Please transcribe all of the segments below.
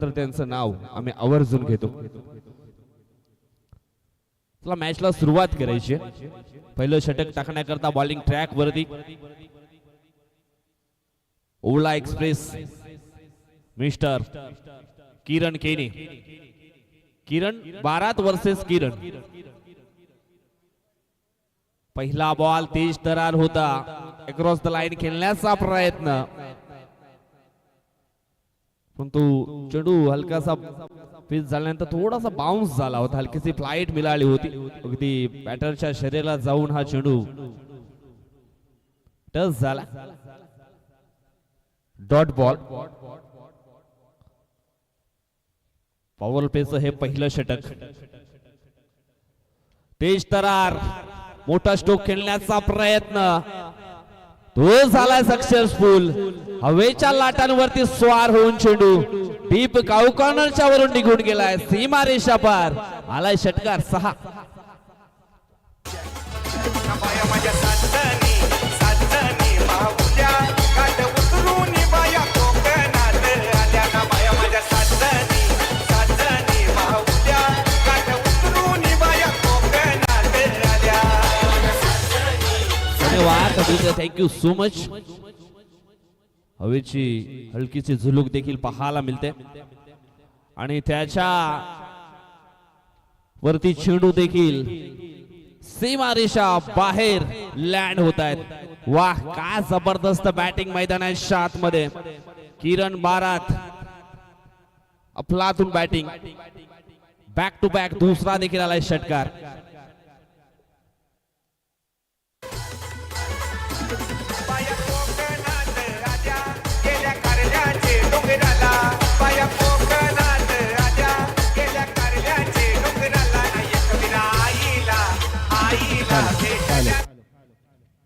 तर त्यांचं नाव आम्ही आवर्जून घेतो. चला मॅचला सुरुवात करायची. पहिलं षटक टाकण्याकरता बॉलिंग ट्रॅक वरती ओला एक्सप्रेस मिस्टर किरण केनी. किरण बारात वर्सेस किरण. पहिला बॉल तेज तरार होता. अक्रॉस द लाईन खेळण्याचा प्रयत्न, पण तो चेंडू हलकासा पिच झाल्यानंतर थोडासा बाउन्स झाला होता. हलकीशी फ्लाइट मिळाली होती. अगदी बॅटरच्या शरीराला जाऊन हा चेंडू टच झाला. Dot ball. पॉवर प्लेचं हे पहिलं षटक. तेज तरार, मोठा स्ट्रोक खेळण्याचा प्रयत्न, तो झाला सक्सेसफुल. हवेच्या लाटांवरती स्वार होऊन चेंडू डीप काऊ कॉर्नरच्या वरून निघून गेलाय. सीमा रेषा पार. आलाय षटकार 6. Thank you so much. हवेची हलकीची झुलूक देखील पाहायला मिळते आणि त्याच्या वरती चेंडू देखील सीमारेषा बाहेर लँड होत आहेत. वाह, काय जबरदस्त बॅटिंग मैदानाच्या आतमध्ये. किरण बारात अफलातून बॅटिंग. बॅक टू बॅक दुसरा देखील आलाय षटकार.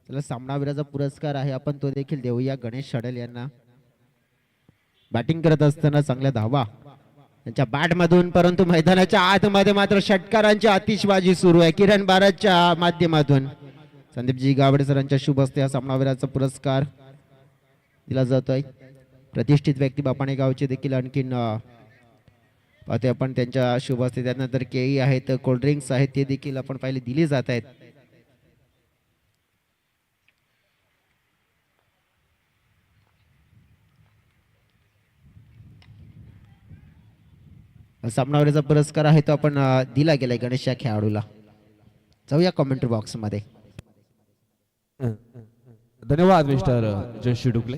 चला, सामनावीराचा पुरस्कार आहे, आपण तो देखील देऊया गणेश शडल यांना. बॅटिंग करत असताना चांगल्या धावा त्यांच्या बॅट मधून, परंतु मैदानाच्या आतमध्ये मात्र षटकारांची आतिषबाजी सुरू आहे. किरण बाराच्या माध्यमातून संदीपजी गावडे सरांच्या शुभ हस्ते हा सामनावीराचा पुरस्कार दिला जातोय. प्रतिष्ठित व्यक्ती बापाणे गावचे देखील आणखीन पाहतोय आपण त्यांच्या शुभ हस्ते. त्यानंतर केळी आहेत, कोल्ड्रिंक्स आहेत, ते देखील आपण पाहिले दिले जात आहेत. सामनावीराचा पुरस्कार आहे तो आपण दिला गेलाय गणेश या खेळाडूला. जाऊया कमेंट्री बॉक्स मध्ये. धन्यवाद मिस्टर जयश्री डुकले.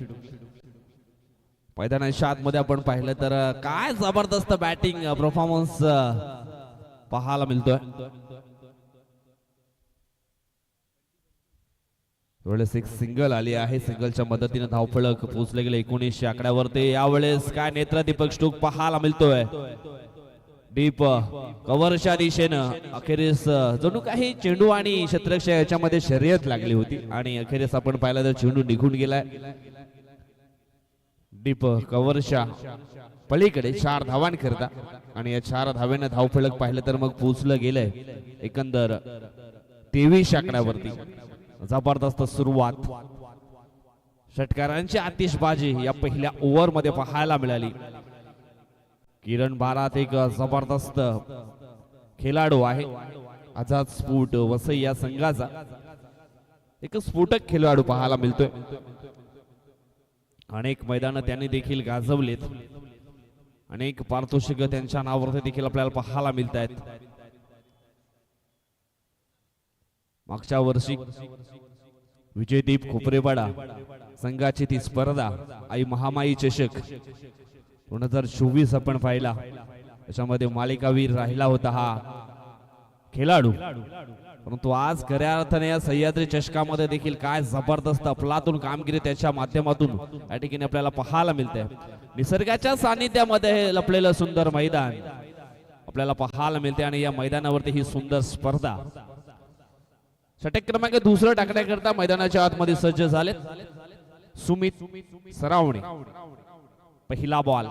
मैदानाच्या आतमध्ये आपण पाहिलं तर काय जबरदस्त बॅटिंग परफॉर्मन्स पाहायला मिळतोय. वेळेस एक सिंगल आली आहे. सिंगलच्या मदतीने धावफलक पोहोचले गेले 1900 आकड्यावरती. यावेळेस काय नेत्रदीपक स्ट्रोक पाहायला मिळतोय. डीप कव्हरच्या दिशेनं अखेरीस जणू काही चेंडू आणि क्षेत्ररक्षक याच्यामध्ये शर्यत लागली होती आणि अखेरीस आपण पाहिलं तर चेंडू निघून गेलाय. डीप कव्हरच्या पलीकडे 4 धावांकरता आणि या 4 धावेनं धावफलक पाहिलं तर मग पोहोचलं गेलंय एकंदर 23 आकड्यावरती. जबरदस्त सुरुवात. षटकारांची आतिषबाजी या पहिल्या ओव्हर मध्ये पाहायला मिळाली. किरण बारात एक जबरदस्त खेळाडू आहे. आझाद स्फूट वसई या संघाचा एक स्फोटक खेळाडू पाहायला मिळतोय. अनेक मैदान त्यांनी देखील गाजवलेत. अनेक पारितोषिक त्यांच्या नावावरती देखील आपल्याला पाहायला मिळत आहेत. मागच्या वर्षी विजयदीप खोपरेवाडा संघाची ती स्पर्धा आई महामाई चषक 2024 आपण पाहिला. त्याच्यामध्ये मालिकावीर राहिला होता हा खेळाडू. परंतु आज खऱ्या अर्थाने या सह्याद्री चषकामध्ये देखील काय जबरदस्त अफलातून कामगिरी त्याच्या माध्यमातून या ठिकाणी आपल्याला पाहायला मिळते. निसर्गाच्या सानिध्यामध्ये हे लपलेलं सुंदर मैदान आपल्याला पाहायला मिळते आणि या मैदानावरती ही सुंदर स्पर्धा. षटक क्रमांक 2 टाकण्याकरता मैदानाच्या आतमध्ये सज्ज झाले सुमित सरावणे. पहिला ball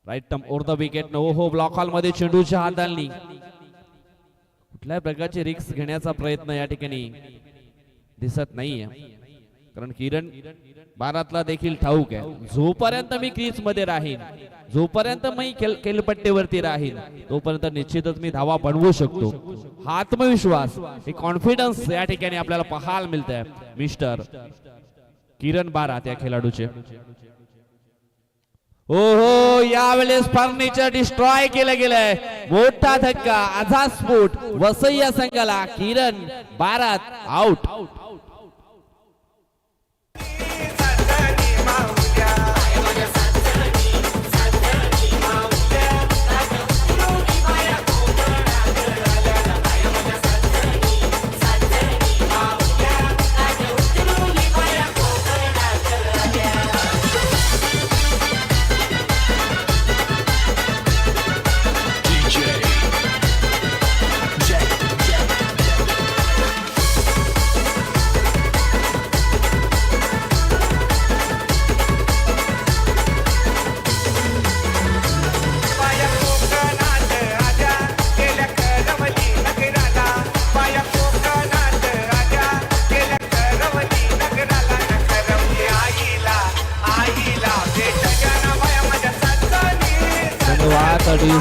right term over the wicket. No हो ब्लॉक हॉल मध्ये चेंडूच्या हाताळणी. कुठल्याही प्रकारची रिस्क घेण्याचा प्रयत्न या ठिकाणी दिसत नाहीये. कारण किरण बारातला देखील ठाऊक आहे, जोपर्यंत मी क्रीज मध्ये राहीन, जोपर्यंत मी खेळपट्टीवरती राहीन, तोपर्यंत निश्चितच मी धावा बनवू शकतो. हा आत्मविश्वास, हे कॉन्फिडन्स या ठिकाणी आपल्याला पाहायला मिळत आहे मिस्टर किरण बारात या खेळाडूचे. हो हो, यावेळेस फर्निचर डिस्ट्रॉय केलं गेलंय. मोठा धक्का, आझाद स्फोट वसई या संघाला. किरण बारात आउट.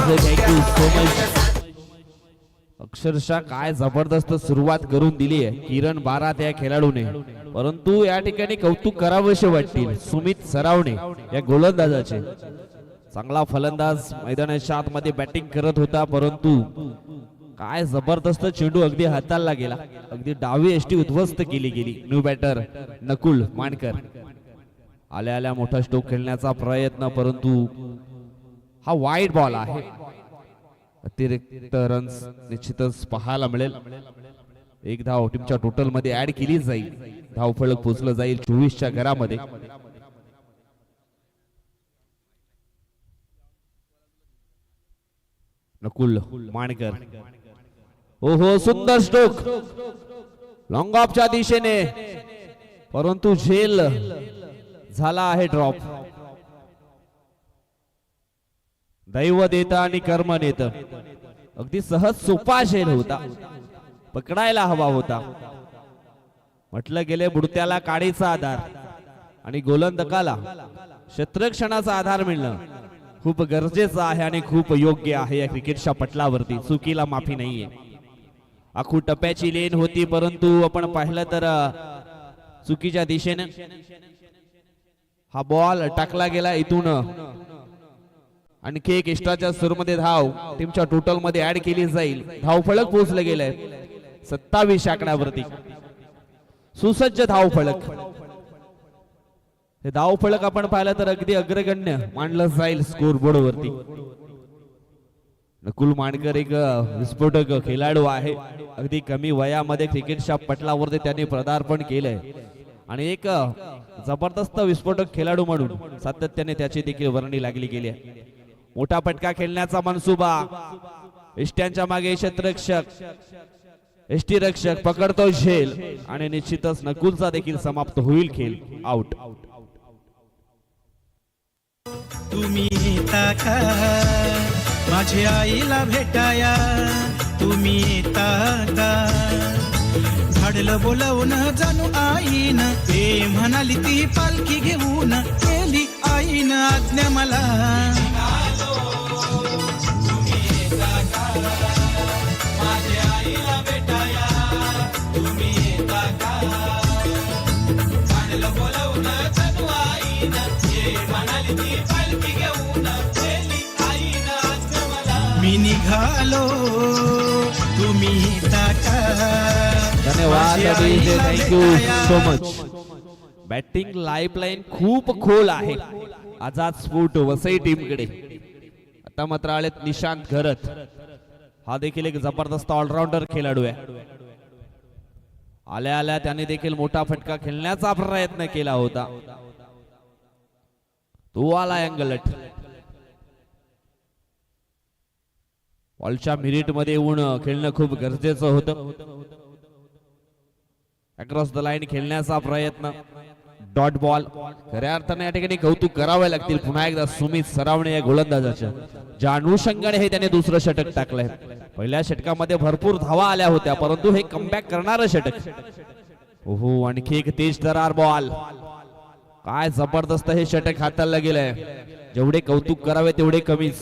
Thank you so much. अक्षरशः काय जबरदस्त सुरुवात करून दिली आहे किरण बारात या खेळाडूने, परंतु या ठिकाणी कौतुक करावेसे वाटतील सुमित सरावणे या गोलंदाजाचे. चांगला फलंदाज मैदानाच्या आतमध्ये बॅटिंग करत होता, परंतु काय जबरदस्त चेंडू अगदी हाताला गेला, अगदी डावी एष्टी उद्ध्वस्त केली गेली. न्यू बॅटर नकुल मानकर आल्या आल्या मोठा स्ट्रोक खेळण्याचा प्रयत्न, परंतु हा वाईड बॉल आहे. अतिरिक्त रन्स निश्चितच पाहायला मिळेल. एक धाव टीमच्या टोटल मध्ये ऍड केली जाईल, धाव फलक पोचलं जाईल 24च्या घरामध्ये. नकुल मानकर, ओहो सुंदर स्ट्रोक लॉंग ऑफच्या दिशेने, परंतु झेल झाला आहे ड्रॉप. दैव देता आणि कर्म नेत. अगदी सहज सोपा झेल होता, पकडायला हवा होता. म्हटलं गेले बुडत्याला काडीचा आधार आणि गोलंदाजाला क्षेत्ररक्षणाचा आधार मिळणं खूप गरजेचं आहे आणि खूप योग्य आहे या क्रिकेटच्या पटलावरती. चुकीला माफी नाहीये. आखू टप्प्याची लेन होती, परंतु आपण पाहिलं तर चुकीच्या दिशेने हा बॉल टाकला गेला. इथून आणखी एक एक्स्ट्राच्या सुरूमध्ये धाव टीमच्या टोटल मध्ये ऍड केली जाईल. धाव फलक पोहोचले गेले 27 आकड्यावरती. सुसज्ज धाव फलक. हे धाव फलक आपण पाहिलं तर अगदी अग्रगण्य मानलं जाईल स्कोर बोर्ड वरती. नकुल मानकर एक विस्फोटक खेळाडू आहे. अगदी कमी वयामध्ये क्रिकेटच्या पटलावरती त्यांनी पदार्पण केलंय आणि एक जबरदस्त विस्फोटक खेळाडू म्हणून सातत्याने त्याची देखील वर्णी लागली गेली आहे. मोठा फटका खेळण्याचा मनसुबा. इष्ट्यांच्या मागे क्षेत्ररक्षक, एष्टी रक्षक पकडतो झेल आणि निश्चितच नकुलचा देखील समाप्त होईल खेळ. आउट. तुम्ही येता का माझ्या आईला भेटाया, तुम्ही येता का झाडलं बोलवून जाणू आईन, ते म्हणाली ती पालखी घेऊन केली आईन आज्ञा मला. मी निघालो तुम्ही टाका. धन्यवाद, thank you so much. Batting lifeline खूप खोल आहे. आझाद स्फोट वसई टीम कडे. आता मात्र आलेत निशांत घरत. हा देखील एक जबरदस्त ऑलराऊंडर खेळाडू आहे. आल्या आल्या त्याने देखील मोठा फटका खेळण्याचा प्रयत्न केला होता. तो आला अंगलट. बॉलच्या मिरिट मध्ये येऊन खेळणं खूप गरजेचं होतं. अक्रॉस द लाईन खेळण्याचा प्रयत्न. Dot ball. खऱ्या अर्थाने या ठिकाणी कौतुक करावे लागतील पुन्हा एकदा सुमित सरावणे या गोलंदाजाच्या, ज्या अनुषंगाने हे त्याने दुसरं षटक टाकलंय. पहिल्या षटकामध्ये भरपूर धावा आल्या होत्या, परंतु हे कमबॅक करणारं षटक. ओहो आणखी एक तेज दरार बॉल. काय जबरदस्त हे षटक हाताला गेलंय. जेवढे कौतुक करावे तेवढे कमीच.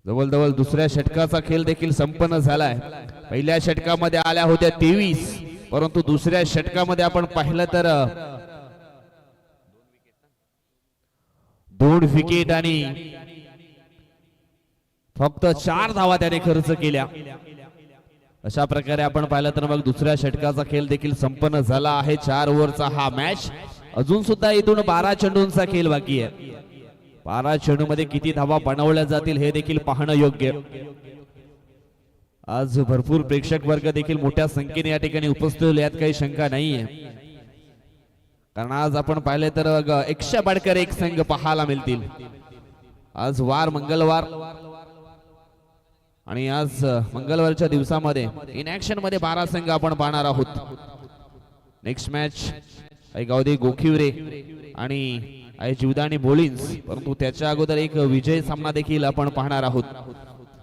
जवळजवळ दुसऱ्या षटकाचा खेळ देखील संपन्न झालाय. पहिल्या षटकामध्ये आल्या होत्या 23, परंतु दुसऱ्या षटकामध्ये आपण पाहिलं तर 2 विकेट आणि फक्त 4 धावा त्याने खर्च केल्या. अशा प्रकारे आपण पाहिलं तर मग दुसऱ्या षटकाचा खेळ देखील संपन्न झाला आहे. 4 ओव्हरचा हा मॅच. अजून सुद्धा इथून 12 चेंडूंचा खेळ बाकी आहे. 12 चेंडूमध्ये किती धावा बनवल्या जातील हे देखील पाहणं योग्य. आज भरपूर प्रेक्षक वर्ग देखील मोठ्या संख्येने या ठिकाणी उपस्थित यात काही शंका नाहीये. कारण आज आपण पाहिले तर 100 बडकर 1 संघ पाहायला मिळतील. आज वार मंगळवार आणि आज मंगळवारच्या दिवसामध्ये इन ऍक्शन मध्ये 12 संघ आपण पाहणार आहोत. नेक्स्ट मॅच गावदे गोखिवरे आणि जीवदानी बोलिन्स, परंतु त्याच्या अगोदर एक विजय सामना देखील आपण पाहणार आहोत.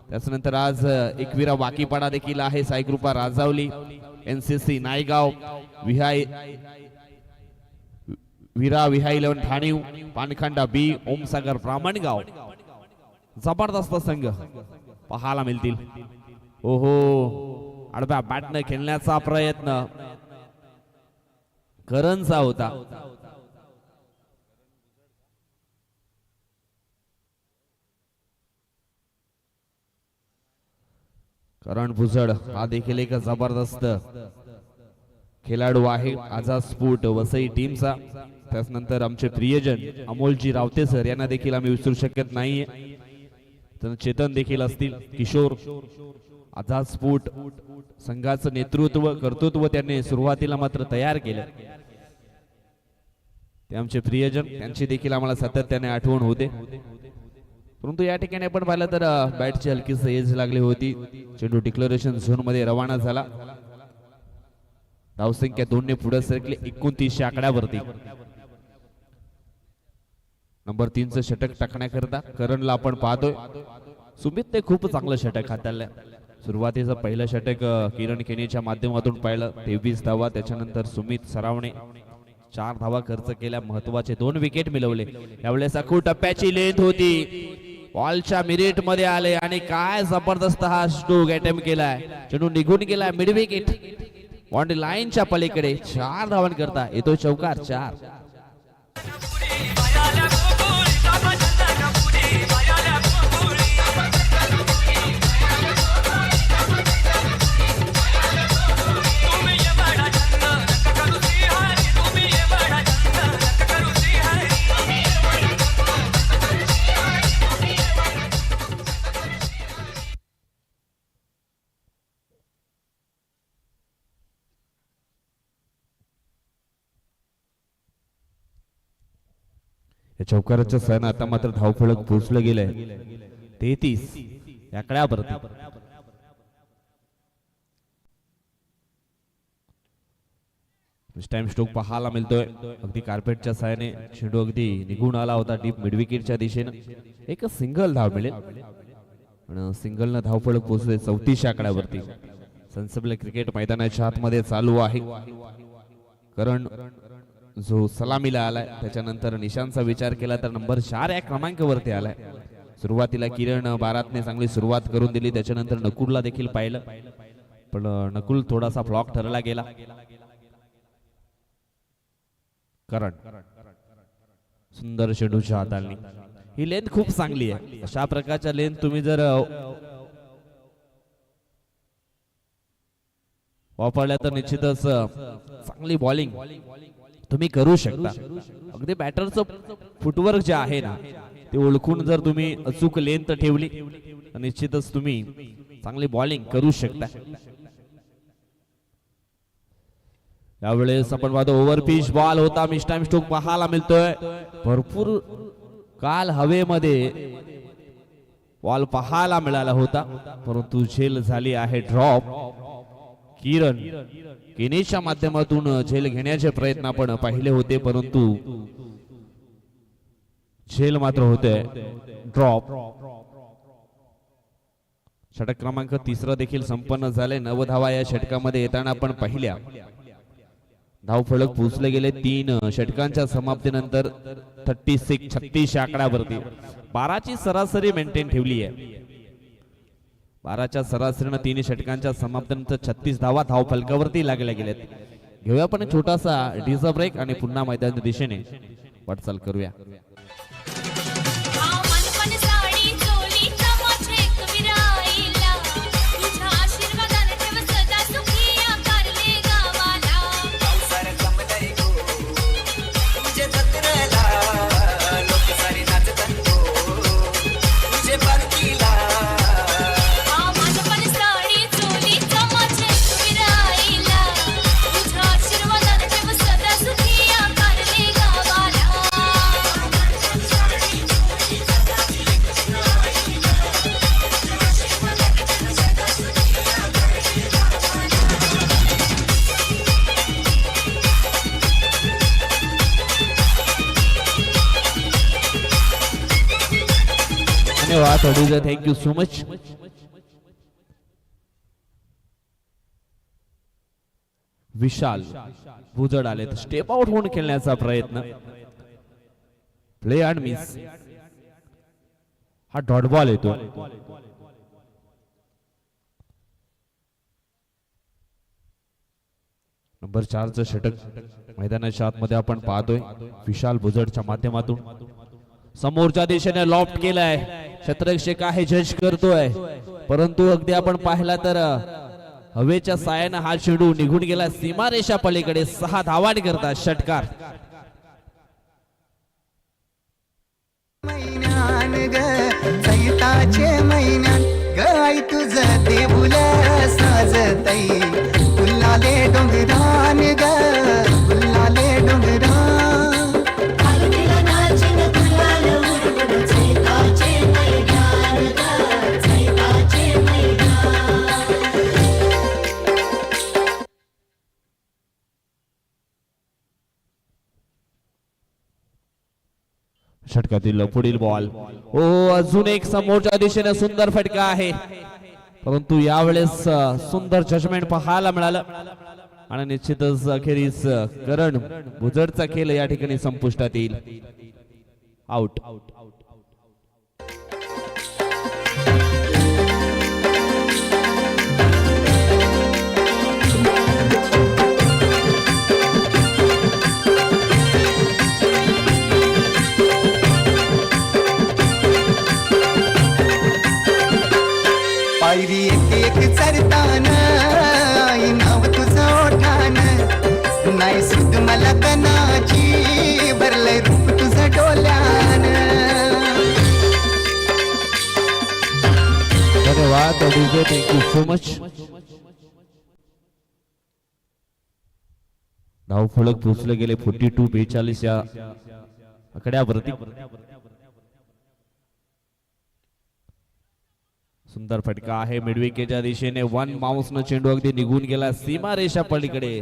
त्यानंतर आज एकविरा वाकीपाडा देखील आहे. साईकृपा राजावली, एनसीसी नायगाव, विरा विहाय 11 ठाणीव, पानखंडा बी, ओमसागर ब्राह्मणगाव. जबरदस्त संघ पाहायला मिळतील. ओहो, आडव्या बॅटने खेळण्याचा प्रयत्न करणचा होता. करण भुजड हा देखील एक जबरदस्त खेळाडू आहे. आझाद स्पोर्ट वसई टीमचा. त्यानंतर आमचे प्रियजन अमोलजी रावते सर यांना देखील आम्ही विसरू शकत नाहीये. चेतन देखील असतील. किशोर आझाद स्पोर्ट संघाचं नेतृत्व कर्तृत्व त्यांनी सुरुवातीला मात्र तयार केलं. ते आमचे प्रियजन, त्यांची देखील आम्हाला सातत्याने आठवण होते. परंतु या ठिकाणी आपण पाहिलं तर बॅटची हलकीच एज लागली होती. चेंडू डिक्लेरेशन झोन मध्ये रवाना झाला. धावसंख्या 2 ने पुढे सरकली 29 आकड्यावरती. नंबर 3 चं षटक टाकण्याकरता करणला आपण पाहतोय. सुमितने खूप चांगलं षटक हाताळलं. सुरुवातीचं पहिलं षटक किरण केनीच्या माध्यमातून पाहिलं, 23 धावा. त्याच्यानंतर सुमित सरावणे 4 धावा खर्च केल्या. महत्वाचे 2 विकेट मिळवले. यावेळेस अखू टप्प्याची लेंथ होती. बॉलच्या मिरिट मध्ये आले आणि काय जबरदस्त हा स्ट्रोक अटेम्प्ट केलाय. चेंडू निघून गेलाय. मिड विकेट बाउंड्री लाईनच्या पलीकडे 4 धावां करता येतो चौकार. 4 या चौकाराच्या सण आता मात्र धावफलक पोहोचलं गेलंय 33 या आकड्यावरती. टाइम स्ट्रोक पाहायला मिळतोय. अगदी कार्पेटच्या साहाय्याने चेंडू अगदी निघून आला होता डीप मिड विकेटच्या दिशेने. एक सिंगल धाव मिळेल आणि सिंगलनं धावफलक पोहोचले 34 आकड्यावरती. संसबले क्रिकेट मैदानाच्या आतमध्ये चालू आहे. करण जो सलामीला आलाय, त्याच्यानंतर निशांचा विचार केला तर नंबर 4 या क्रमांकावरती आलाय. सुरुवातीला किरण बारातने चांगली सुरुवात करून दिली. त्याच्यानंतर नकुलला देखील पाहिलं, पण नकुल थोडासा फ्लॉक ठरला गेला. करण सुंदर चेंडूच्या हाताळणी. ही लेंथ खूप चांगली आहे. अशा प्रकारच्या लेंथ तुम्ही जर वापरल्या तर निश्चितच चांगली बॉलिंग तुम्ही करू शकता. अगदी बॅटरचं फुटवर्क जे आहे ना ते ओळखून जर तुम्ही अचूक लेंथ ठेवली तर निश्चितच तुम्ही चांगली बॉलिंग करू शकता. यावेळेस आपण पाहतो ओव्हर पिच बॉल होता. मिस टाइम स्ट्रोक पाहायला मिळतोय. भरपूर काल हवेमध्ये बॉल पाहायला मिळाला होता, परंतु झेल झाली आहे ड्रॉप. किरण केनीच्या माध्यमातून झेल घेण्याचे प्रयत्न आपण पाहिले होते, परंतु झेल मात्र होते ड्रॉप. षटक क्रमांक 3 देखील संपन्न झाले. 9 धावा या षटकामध्ये येताना आपण पाहिल्या. धाव फलक पोहोचले गेले 3 षटकांच्या समाप्तीनंतर 36 आकड्यावरती 12ची सरासरी मेंटेन ठेवली आहे. 12च्या सरासरीनं 3 षटकांच्या समाप्तीनंतर 36 धावा धाव फलकावरती लागल्या गेल्यात. घेऊया पण एक छोटासा डीजर ब्रेक आणि पुन्हा मैदानाच्या दिशेने वाटचाल करूया. धन्यवाद अडुजा, थँक्यू सो मच. विशाल भुजड आले स्टेप आउट होऊन खेळण्याचा प्रयत्न. Play and miss. हा डॉट बॉल येतो. नंबर 4चं षटक मैदानाच्या आतमध्ये आपण पाहतोय. विशाल भुजडच्या माध्यमातून समोरच्या दिशेने लॉफ्ट केलाय. क्षेत्ररक्षक आहे, जज करतोय, परंतु अगदी आपण पाहिला तर हवेच्या सायानं हा चेंडू निघून गेला सीमारेषा पलीकडे. 6 धावा करतात षटकार. महिन्यान ग चैताचे महिन्यान गाय तुझं देऊल साजतई. फुलाले डोंगरान ग फुलाले डोंगरान. षटकातील पुढील बॉल. ओ अजून एक समोरच्या दिशेने सुंदर फटका आहे, परंतु यावेळेस सुंदर जजमेंट पाहायला मिळालं आणि निश्चितच अखेरीस करण भुजडचा खेळ या ठिकाणी संपुष्टात येईल. आउट. पायरी एक चरतान आई नाव तुझं ओठान. नाही सुद मला कनाची भरलंय रूप तुझं डोल्यान. धन्यवाद अडुजे, थँक्यू सो मच. धाव फलक पोहोचले गेले 42-42 या आकड्यावरती. सुंदर फटका आहे मिडविकेच्या दिशेने. 1 माउसनं चेंडू अगदी निघून गेला सीमारेषा पलीकडे.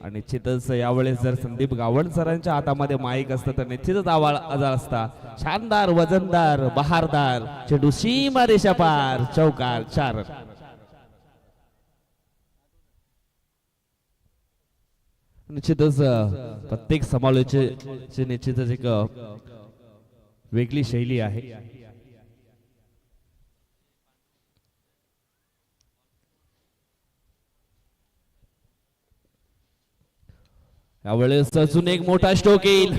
आणि निश्चितच यावेळेस जर संदीप गावण सरांच्या हातामध्ये माईक असतं तर निश्चितच आवाज असता. शानदार, वजनदार, बहारदार चेंडू सीमारेषा पार. चौकार 4. निश्चितच प्रत्येक समालोचनाची निश्चितच एक वेगळी शैली आहे. यावेळेस अजून एक मोठा स्ट्रोक येईल.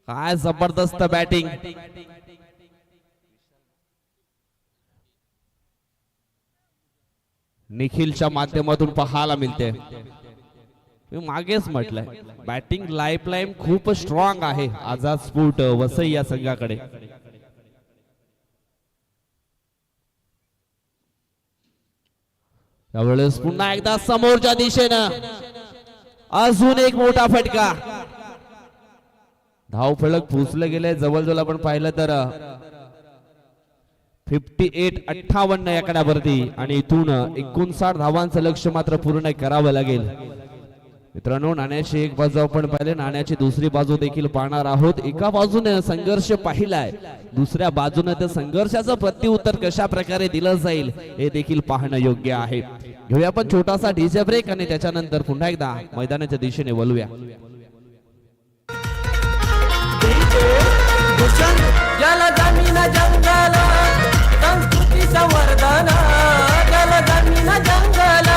काय जबरदस्त बॅटिंग. निखिलच्या माध्यमातून पाहायला मिळते. मी मागेच म्हटलंय बॅटिंग लाईफलाईन खूप स्ट्रॉंग आहे आझाद स्पोर्ट वसई या संघाकडे. यावेळेस पुन्हा एकदा समोरच्या दिशेनं अजून एक मोठा फटका. धाव फलक पोचले गेले जवळजवळ आपण पाहिलं तर 58-58 या आकड्यावरती. आणि इथून 59 धावांचं लक्ष्य मात्र पूर्ण करावं लागेल. मित्रांनो, नाण्याची एक बाजू आपण पाहिले, नाण्याची दुसरी बाजू देखील पाहणार आहोत. एका बाजूने संघर्ष पाहिलाय, दुसऱ्या बाजूने त्या संघर्षाचं प्रत्युत्तर कशा प्रकारे दिलं जाईल हे देखील पाहणं योग्य आहे. घेऊया आपण छोटासा डीजे ब्रेक आणि त्याच्यानंतर पुन्हा एकदा मैदानाच्या दिशेने वळूया. जल जमीन जंगल संस्कृती संवर्धन, जल जमीन जंगल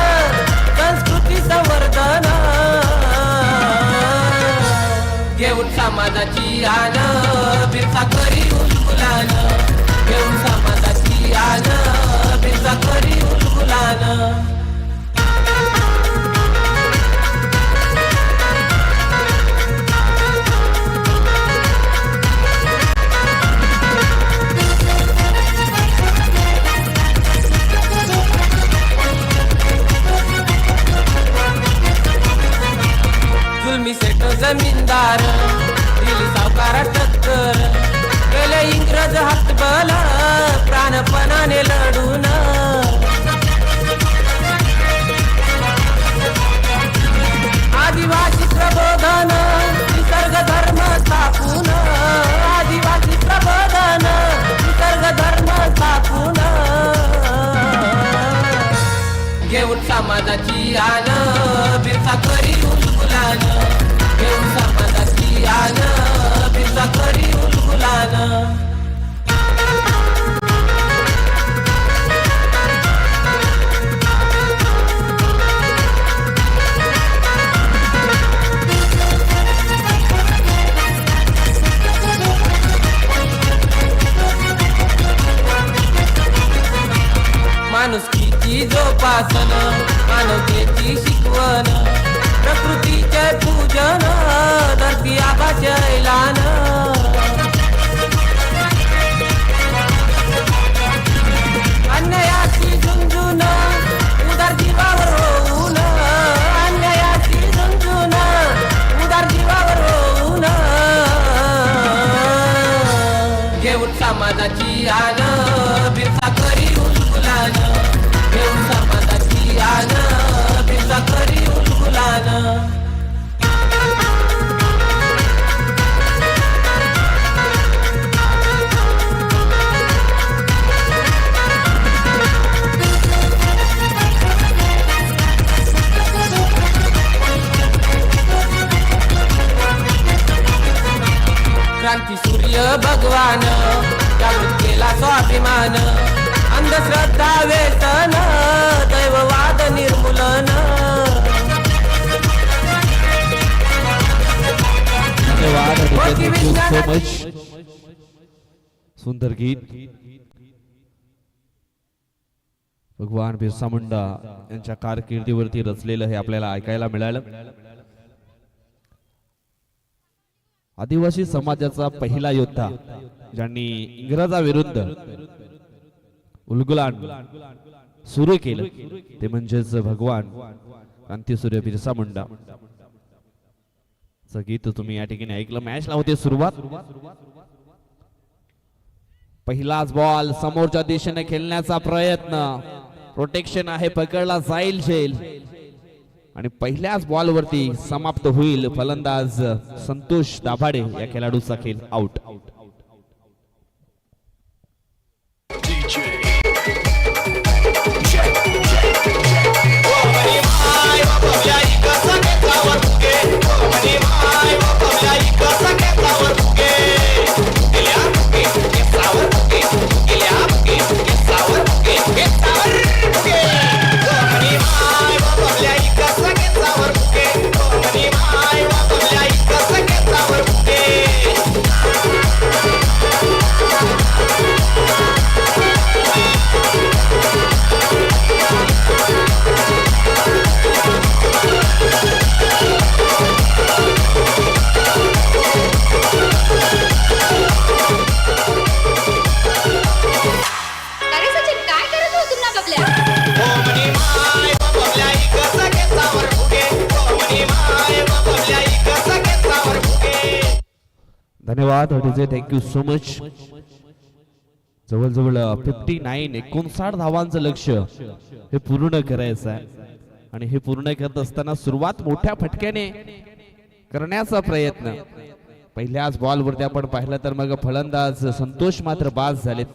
संस्कृती संवर्धन, घेऊन समाजाची आन बिरसा करी उलगुलान, घेऊन समाजाची आन बिरसा करी उलगुलान. जुलमी सेठ जमीनदार दिली सावकारा टक्कर, गेले इंग्रज हातबल प्राणपणाने लढून, आदिवासी प्रबोधन निसर्ग धर्म स्थापून, आदिवासी प्रबोधन निसर्ग धर्म स्थापून, घेऊन समाजाची आन बिरसा करी उलगुलान, घेऊन समाजाची आन बिरसा करी उलगुलान. माणुसकीची जोपासन, मानवतेची शिकवण, प्रकृतीचे पूजन, धरती आबाचे ऐलान, अन्यायाची झुंझुन उदार जीवावर होऊन, अन्यायाची झुंझुन उदार जीवावर होऊन, घेऊन समाजाची आन बिरसा करी उलगुलान, घेऊन समाजाची आन बिरसा करी उलगुलान. क्रांती सूर्य भगवान जागृत केला स्वाभिमान, अंधश्रद्धा वेतन दैववाद निर्मूलन, धन्यवाद. Thank you so much. सुंदर गीत भगवान बिरसा मुंडा यांच्या कारकिर्दीवरती रचलेलं हे आपल्याला ऐकायला मिळालं. आदिवासी समाजाचा पहिला योद्धा ज्यांनी इंग्रजाविरुद्ध उलगुलान सुरू केलं ते म्हणजेच भगवान क्रांतीसूर्य बिरसा मुंडा. गीत तुम्ही या ठिकाणी ऐकलं. मॅचला होते सुरुवात. पहिलाच बॉल समोरच्या दिशेने खेळण्याचा प्रयत्न, प्रोटेक्शन आहे, पकडला जाईल झेल आणि पहिल्याच बॉल वरती समाप्त होईल. फलंदाज संतोष दाभाडे या खेळाडूचा खेळ आउट. धन्यवाद डीजे, थँक्यू सो मच. जवळजवळ 59 धावांचं लक्ष हे पूर्ण करायचं आहे. आणि हे पूर्ण करत असताना सुरुवात मोठ्या फटक्याने करण्याचा प्रयत्न. पहिल्याच बॉल वरती आपण पाहिलं तर मग फलंदाज संतोष मात्र बाद झालेत.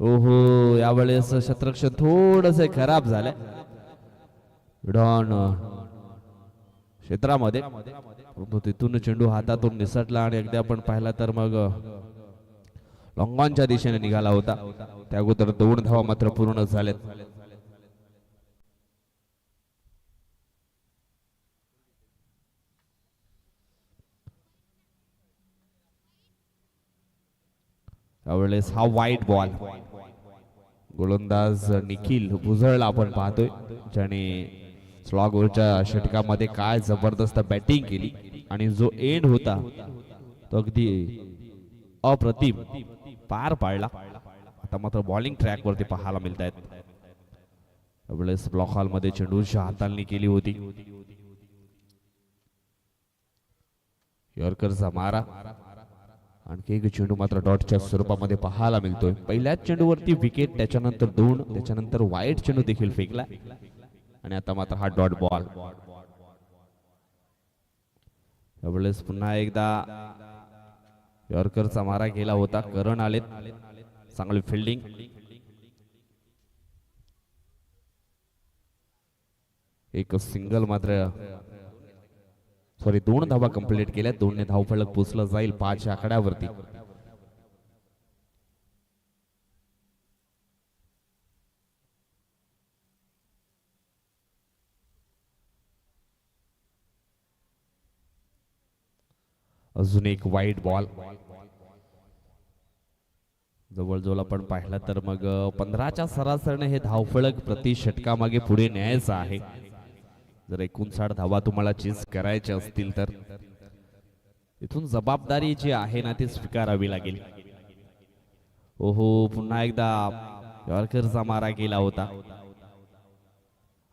ओहो, यावेळेस शतरक्षण थोडस खराब झालंय डॉन क्षेत्रामध्ये, परंतु तिथून चेंडू हातातून निसटला आणि अगदी आपण पाहिला तर मग लॉंगॉनच्या दिशेने निघाला होता. त्या अगोदर 2 धावा मात्र पूर्ण झालेत. यावेळेस हा वाईट बॉल, गोलंदाज निखिल भुजळला आपण पाहतोय, ज्याने स्लॉगवरच्या षटकामध्ये काय जबरदस्त बॅटिंग केली आणि जो एंड होता तो अगदी अप्रतिम पार पाडला. आता मात्र बॉलिंग ट्रॅक वरती पाहायला मिळत आहेत. यावेळेस ब्लॉक हॉल मध्ये चेंडूच्या हाताळणी केली होती. यॉर्करचा मारा, आणखी एक चेंडू मात्र डॉटच्या स्वरूपामध्ये पाहायला मिळतोय. पहिल्याच चेंडूवरती विकेट, त्याच्यानंतर 2, त्याच्यानंतर वाईट चेंडू देखील फेकला आणि आता मात्र हा डॉट बॉल. यावेळेस पुन्हा एकदा यॉर्करचा मारा केला होता. करण आलेत, चांगली फिल्डिंग. एक सिंगल मात्र 2 धावा कंप्लीट केल्या. 2 धावफलक पोचलं जाईल 5 आकड्यावरती. अजून एक वाईट बॉल. जवळजवळ आपण पाहिलं तर मग 15च्या सरासरीने हे धावफलक प्रति षटकामागे पुढे न्यायचं आहे. जर 59 धावा तुम्हाला चेस करायच्या असतील तर इथून जबाबदारी जी आहे ना ती स्वीकारावी लागेल. ओहो, पुन्हा एकदा यॉर्करचा मारा केला होता.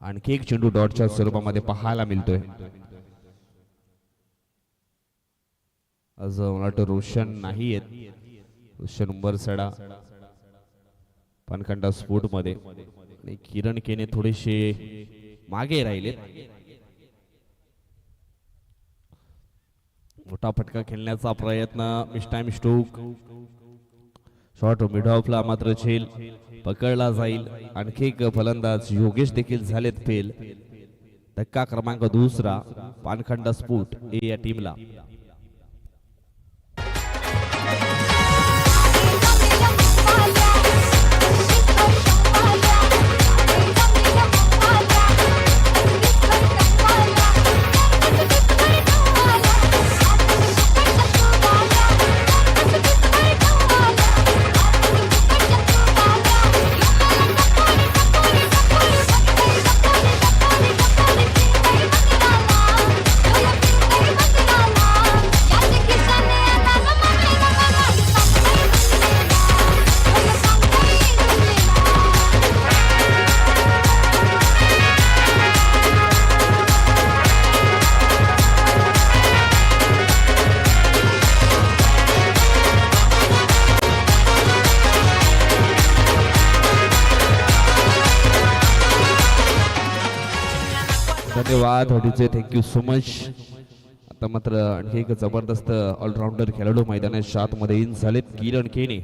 आणखी एक चेंडू डॉटच्या स्वरूपामध्ये पाहायला मिळतोय. आज मला वाटतं रोशन नाही आहेत, रोशन उंबरसडा पानखंडा स्पोर्ट मध्ये आणि किरण केने थोडेसे मागे राहिले. मोठा फटका खेळण्याचा प्रयत्न, miss time stroke, shot mid ऑफला मात्र झेल पकडला जाईल. आणखी एक फलंदाज योगेश देखील झालेत फेल. धक्का क्रमांक 2 पानखंडा स्पोर्ट ए या टीमला. धन्यवाद हॉडीचे, थँक्यू सो मच. आता मात्र आणखी एक जबरदस्त ऑलराऊंडर खेळाडू मैदानाच्या आतमध्ये इन झालेत. किरण केने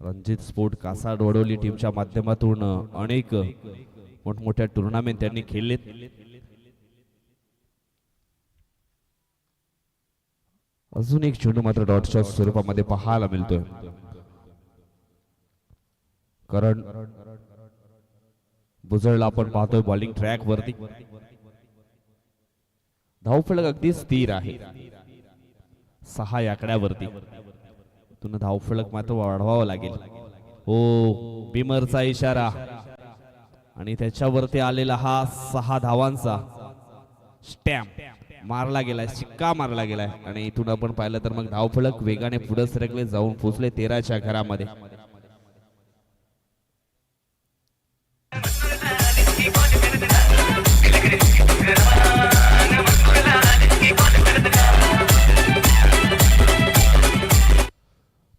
रणजित स्पोर्ट कासाड वडोली टीमच्या माध्यमातून अनेक मोठमोठ्या टुर्नामेंट त्यांनी खेळलेत. अजून एक चेंडू मात्र डॉटच्या स्वरूपामध्ये पाहायला मिळतोय. करण भुजळला आपण पाहतोय बॉलिंग ट्रॅक वरती. धावफलक अगदी स्थिर आहे 6 आकड्यावरती. तुला धावफलक मात्र वाढवावा लागेल. हो, बिमरचा इशारा आणि त्याच्यावरती आलेला हा 6 धावांचा स्टॅम्प मारला गेलाय, शिक्का मारला गेलाय. आणि इथून आपण पाहिलं तर मग धावफलक वेगाने पुढे सरकले, जाऊन पोहोचले 13च्या घरामध्ये.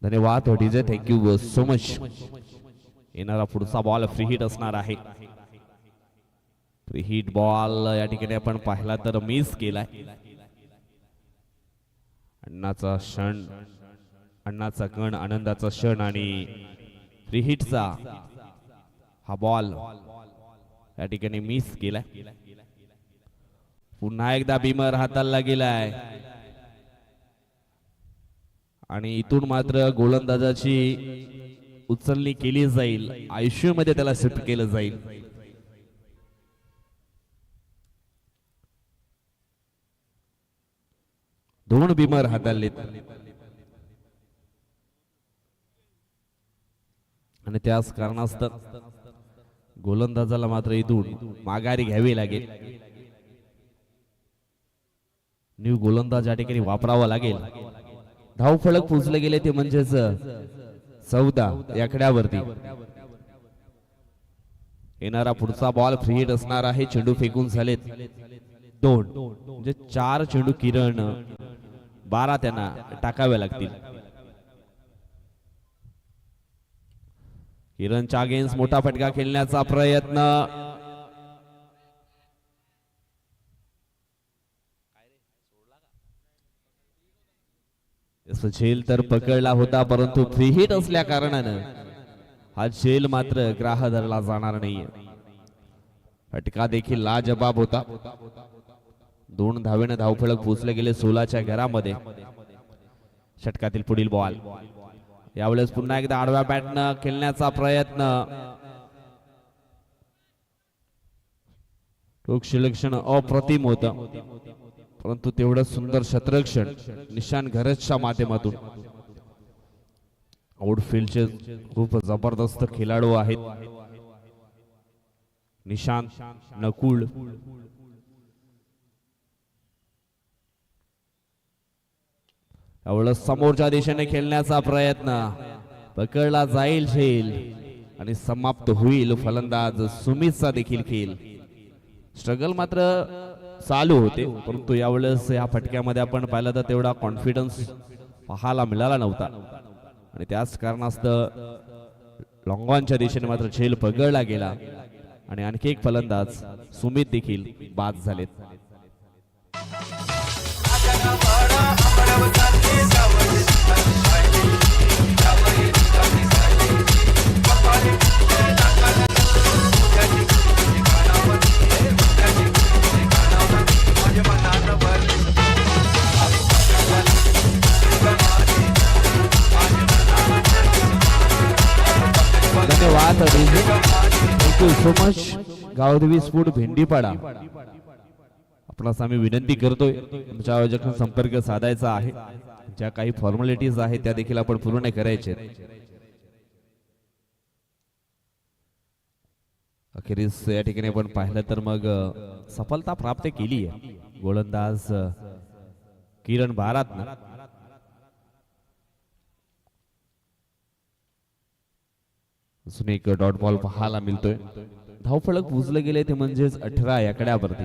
धन्यवाद डीजे, थँक्यू सो मच. येणारा पुढचा बॉल फ्री हिट असणार आहे. फ्री हिट बॉल या ठिकाणी आपण पाहिला तर मिस केलाय. अण्णाचा क्षण, अण्णाचा गण, आनंदाचा क्षण आणि फ्री हिटचा हा बॉल या ठिकाणी मिस केलाय. पुन्हा एकदा बिमर हाताला गेलाय आणि इथून मात्र गोलंदाजाची उचलणी केली जाईल. आयसीयू मध्ये त्याला शिफ्ट केलं जाईल. दोन बिमर हाताळलेत आणि त्याच कारणास्तव गोलंदाजाला मात्र इथून माघारी घ्यावी लागेल. न्यू गोलंदाज या ठिकाणी वापरावा लागेल. धावफलक पुजले गेले ते म्हणजेच 14 या आकड्यावरती. येणारा पुढचा बॉल फ्री हिट असणार आहे. चेंडू फेकून झालेत 2, म्हणजे 4 चेंडू किरण, 12 त्यांना टाकावे लागतील. किरणच्या अगेन्स्ट मोठा फटका खेळण्याचा प्रयत्न. झेल तर पकडला होता परंतु फ्री हिट असल्या कारणानं हा झेल मात्र ग्राह्य धरला जाणार नाही. फटका देखील लाजबाब होता. 2 धावेने धावफलक पोचले गेले 16च्या घरामध्ये. षटकातील पुढील बॉल यावेळेस पुन्हा एकदा आडव्या बॅटनं खेळण्याचा प्रयत्न. टोक सिलेक्शन अप्रतिम होतं परंतु तेवढं सुंदर क्षेत्ररक्षण निशान घरजच्या माध्यमातून. आउटफील्डचे खूप जबरदस्त खेळाडू आहेत. निशांत, नकुल, यावेळेस समोरच्या दिशेने खेळण्याचा प्रयत्न. पकडला जाईल झेल आणि समाप्त होईल फलंदाज सुमितचा देखील खेळ. स्ट्रगल मात्र चालू होते परंतु यावेळेस या फटक्यामध्ये आपण पाहिलं तर तेवढा कॉन्फिडन्स पाहायला मिळाला नव्हता आणि त्याच कारणास्तव लॉंगॉनच्या दिशेने मात्र झेल पकडला गेला आणि आणखी एक फलंदाज सुमित देखील बाद झालेत. धन्यवाद. Thank you so much. गावदेवी स्फूट भेंडीपाडा आपणास आम्ही विनंती करतोय तुमच्या आयोजकांना संपर्क साधायचा आहे. ज्या काही फॉर्मॅलिटीज आहेत त्या देखील आपण पूर्ण करायचे. अखेरीस या ठिकाणी आपण पाहिलं तर मग सफलता प्राप्त केली आहे. गोलंदाज किरण बारातनं अजून एक डॉट बॉल पाहायला मिळतोय. धावफलक पुजले गेले ते म्हणजेच 18 या आकड्यावरती.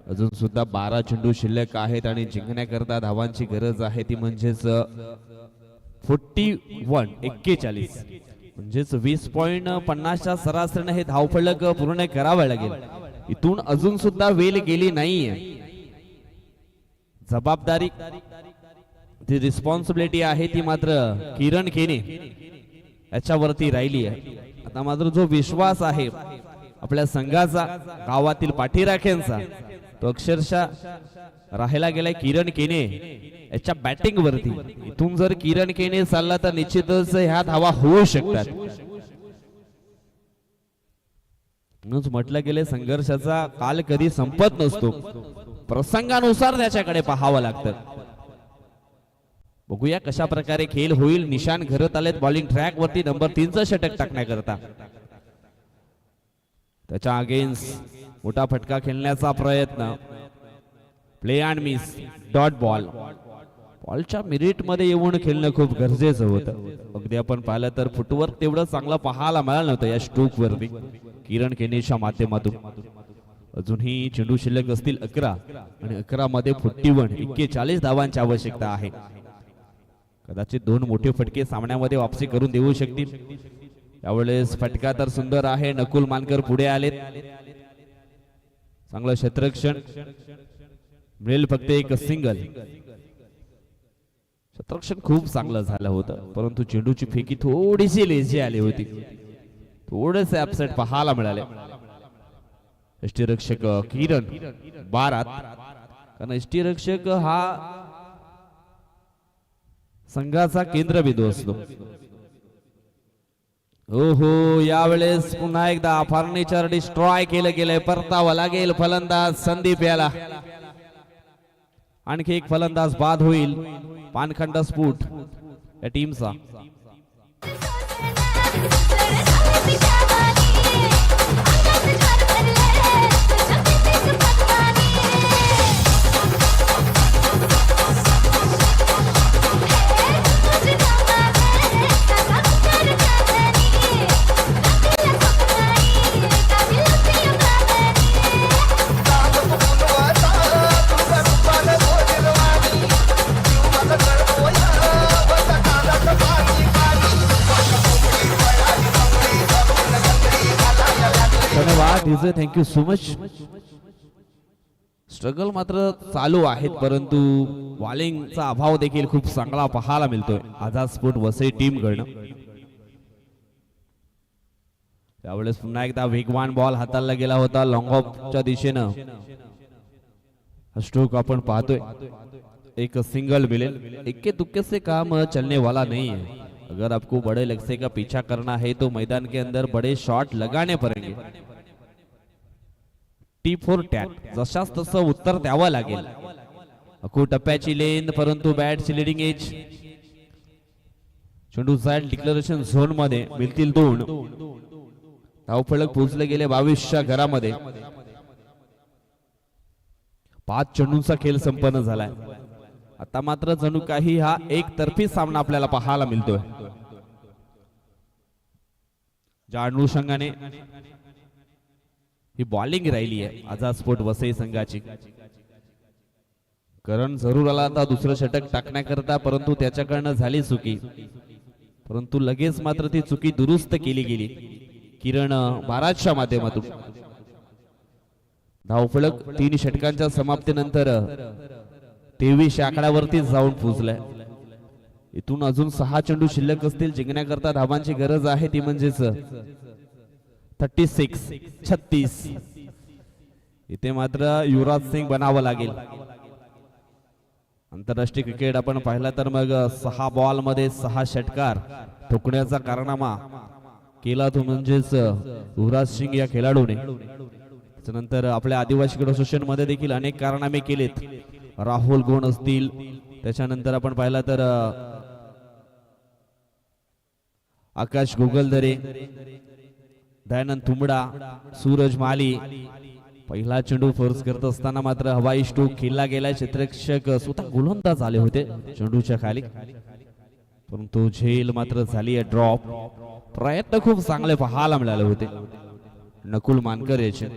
अजून सुद्धा 12 चेंडू शिल्लक आहेत आणि जिंकण्याकरता धावांची गरज आहे ती म्हणजेच 41 म्हणजेच 20.50च्या सरासरीने हे धावफलक पूर्ण करावे लागेल. इथून अजून सुद्धा वेळ गेली नाहीये. जबाबदारी, ती रिस्पॉन्सिबिलिटी आहे ती मात्र किरण केने याच्यावरती राहिली आहे. आता मात्र जो विश्वास आहे आपल्या संघाचा, गावातील पाठीराख्यांचा, तो अक्षरशः राहायला गेलाय किरण केने याच्या बॅटिंग वरती. इथून जर किरण केने चालला तर निश्चितच ह्या धावा होऊ शकतात. म्हणून म्हटलं गेले संघर्षाचा काल कधी संपत नसतो. प्रसंगानुसार त्याच्याकडे पाहावं लागतं. बघूया कशा प्रकारे खेळ होईल. निशान घरत आलेत बॉलिंग ट्रॅक वरती नंबर 3चं षटक टाकण्याकरता. त्याच्या अगेन्स्ट मोठा फटका खेळण्याचा प्रयत्न. Play and miss, dot ball. बॉलच्या मिरिट मध्ये येऊन खेळणं खूप गरजेचं होतं. अगदी आपण पाहिलं तर फुटवर्क तेवढं चांगलं पाहायला मिळालं नव्हतं या स्ट्रोक वरती किरण केनेच्या माध्यमातून. अजूनही चेंडू शिल्लक असतील 11 आणि 11 मध्ये 41 धावांची आवश्यकता आहे. कदाचित 2 मोठे फटके सामन्यामध्ये वापसी करून देऊ शकतील. यावेळेस फटका तर सुंदर आहे. नकुल मानकर पुढे आलेत. चांगलं क्षेत्ररक्षण मिळेल. फक्त एक सिंगल. क्षेत्ररक्षण खूप चांगलं झालं होतं परंतु चेंडूची फेकी थोडीशी लेझी आली होती. थोडेसे अपसेट पाहायला मिळाले. यष्टीरक्षक किरण बारात कारण यष्टीरक्षक हा संघाचा केंद्रबिंदू असतो. हो यावेळेस पुन्हा एकदा फर्निचर डिस्ट्रॉय केलं गेलंय. परतावं लागेल. फलंदाज संदीप याला. आणखी एक फलंदाज बाद होईल. पानखंड स्फोट या टीमचा. धन्यवाद. Thank you so much. स्ट्रगल मात्र चालू आहेत परंतु बॉलिंगचा अभाव देखील खूप चांगला पाहायला मिळतोय आझाद स्पोर्ट वसई टीम कडनं. त्यावेळेस पुन्हा एकदा वेगवान बॉल हाताळला गेला होता लॉंग ऑफच्या दिशेनं. स्ट्रोक आपण पाहतोय. एक सिंगल मिलेल. इक्के तुक्के से काम चलने वाला नहीं है. अगर आपको बड़े लक्ष्य का पीछा करना है तो मैदान के अंदर बड़े शॉट लगाने पड़ेंगे. T4 टॅग जशास तसं उत्तर द्यावं लागेल. अकू टप्प्याची लेन परंतु बॅटची लिडिंग एज. चेंडू साइड डिक्लेरेशन झोन मध्ये मिळतील 2 धावफलक पोहोचले गेले 22च्या घरामध्ये. 5 चेंडूंचा खेळ संपन्न झालाय. आता मात्र जणू काही हा एकतर्फी सामना आपल्याला पाहायला मिळतोय. ज्या अनुषंगाने ही बॉलिंग राहिली आहे आझाद स्पोर्ट वसई संघाची. करण जरूर आला आता दुसरं षटक टाकण्याकरता परंतु त्याच्याकडनं झाली चुकी. परंतु लगेच मात्र ती चुकी दुरुस्त केली गेली किरण बाराच्या माध्यमातून. धावफलक 3 षटकांच्या समाप्तीनंतर 23 आकड्यावरती जाऊन पोहोचलाय. इथून अजून 6 चेंडू शिल्लक असतील. जिंकण्याकरता धावांची गरज आहे ती म्हणजेच 36. इथे मात्र युवराज सिंग बनावं लागेल. आंतरराष्ट्रीय क्रिकेट आपण पाहिला तर मग 6 बॉल मध्ये 6 षटकार ठोकण्याचा कारनामा केला तो म्हणजेच युवराज सिंग या खेळाडूने. त्यानंतर आपल्या आदिवासी क्रिकेट असोसिएशन मध्ये देखील अनेक कारनामे केलेत. राहुल गोण असतील. त्याच्यानंतर आपण पाहिला तर आकाश गोगलदरे, दयानंद तुंबडा, सूरज माली. पहिला चेंडू फोर्स करत असताना मात्र हवाई स्ट्रोक खेळला गेलाय. क्षेत्ररक्षक स्वतः गोलंदाज आले होते चेंडूच्या खाली परंतु झेल मात्र झाली आहे ड्रॉप. प्रयत्न खूप चांगले पाहायला मिळाले होते नकुल मानकर याचे.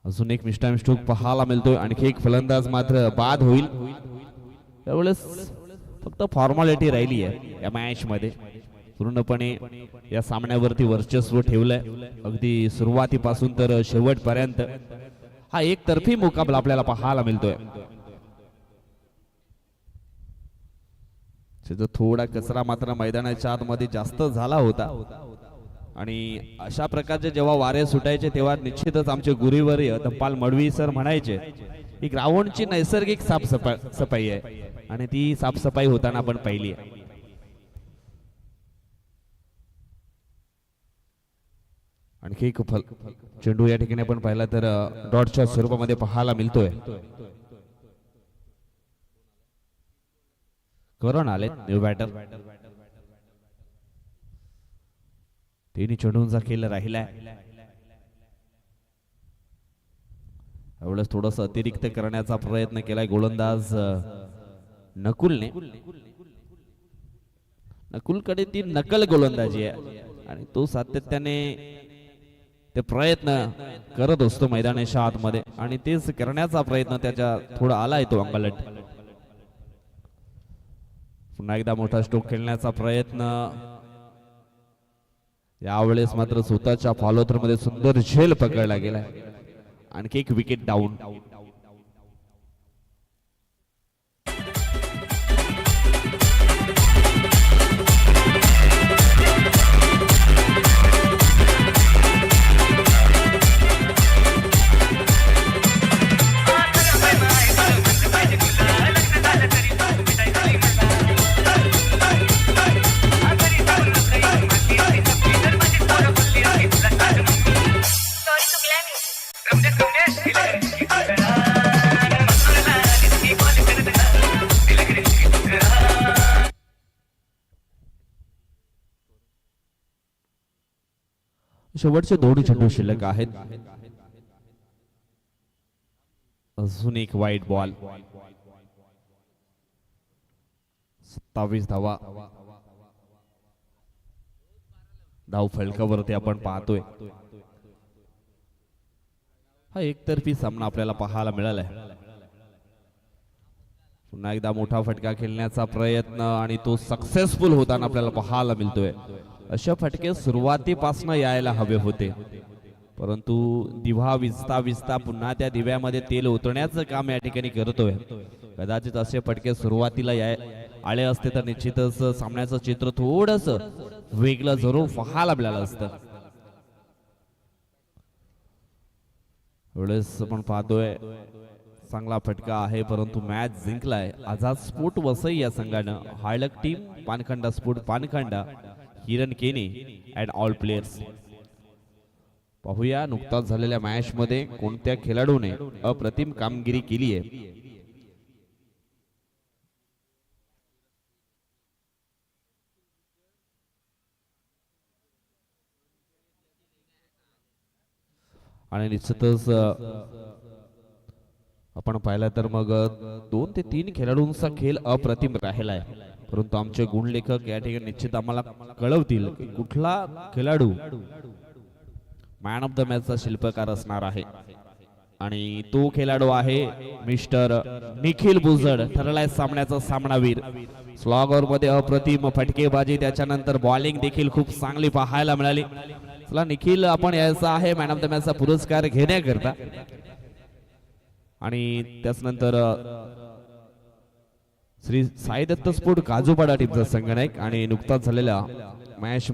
अजून एक मिस्टाईम स्ट्रोक पाहायला मिळतोय. आणखी एक फलंदाज मात्र बाद होईल. त्यावेळेस फक्त फॉर्मॅलिटी राहिली आहे या मॅच मध्ये. पूर्णपणे या सामन्यावरती वर्चस्व ठेवलंय अगदी सुरुवातीपासून तर शेवटपर्यंत. हा एकतर्फी मुकाबला आपल्याला पाहायला मिळतोय. थोडा कचरा मात्र मैदानाच्या आतमध्ये जास्त झाला होता आणि अशा प्रकारचे जेव्हा वारे सुटायचे तेव्हा निश्चितच आमचे गुरुवर्य धप्पाल मडवी सर म्हणायचे ही ग्राउंडची नैसर्गिक साफसफाई आहे आणि ती साफसफाई होताना आपण पाहिली आहे. आणखी एक चेंडू या ठिकाणी आपण पाहिला तर डॉटच्या स्वरूपामध्ये पाहायला मिळतोय. करून आले न्यू बॅटर. 3 चेंडूंचा खेळ राहिलाय. एवढंच थोडस अतिरिक्त करण्याचा प्रयत्न केलाय गोलंदाज नकुलने. नकुलकडे ती नकल गोलंदाजी आहे आणि तो सातत्याने ते प्रयत्न करत असतो मैदानाच्या आतमध्ये आणि तेच करण्याचा प्रयत्न त्याच्या थोडा आलाय तो अंगलट. पुन्हा एकदा मोठा स्ट्रोक खेळण्याचा प्रयत्न. यावेळेस मात्र स्वतःच्या फॉलोथ्रो मध्ये सुंदर झेल पकडला गेला. आणखी एक विकेट डाऊन. शेवटचे 2 चेंडू शिल्लक आहेत. अजून एक वाईट बॉल. 27 धावा. धाव फलकावरती आपण पाहतोय. हा एकतर्फी सामना आपल्याला पाहायला मिळालाय. पुन्हा एकदा मोठा फटका खेळण्याचा प्रयत्न आणि तो सक्सेसफुल होताना आपल्याला पाहायला मिळतोय. अशा फटके सुरुवातीपासून यायला हवे होते, परंतु दिवा विजता विजता पुन्हा त्या दिव्यामध्ये तेल उतरण्याचं काम या ठिकाणी करतोय. कदाचित असे फटके सुरुवातीला आले असते तर निश्चितच सामन्याचं चित्र थोडस वेगळं जरूर पाहायला मिळालं असतं. एवढेच आपण पाहतोय चांगला फटका आहे, परंतु मॅच जिंकलाय आझाद स्पोर्ट वसई या संघानं. हायलक टीम, पानखंडा स्पोर्ट पानखंडा, किरण केनी अँड ऑल प्लेयर्स. पाहूया नुकताच झालेल्या मॅच मध्ये कोणत्या खेळाडूने अप्रतिम कामगिरी केली आहे. आणि निश्चितच आपण पाहिलं तर मग 2 ते 3 खेळाडूंचा खेळ अप्रतिम राहिला आहे, परंतु आमचे गुणलेखक या ठिकाणी निश्चित आम्हाला कळवतील की कुठला खेळाडू मॅन ऑफ द मॅचचा शिल्पकार असणार आहे. आणि तो खेळाडू आहे मिस्टर निखिल बुजड, ठरलाय सामन्याचा सामनावीर. स्लॉगर मध्ये अप्रतिम फटकेबाजी, त्याच्यानंतर बॉलिंग देखील खूप चांगली पाहायला मिळाली. चला निखिल, आपण यायचा आहे मॅन ऑफ द मॅचचा पुरस्कार घेण्याकरता. आणि त्याचनंतर श्री साई दत्त स्पोर्ट काजूपाडा टीमचा संघनायक आणि नुकताच झालेल्या मॅच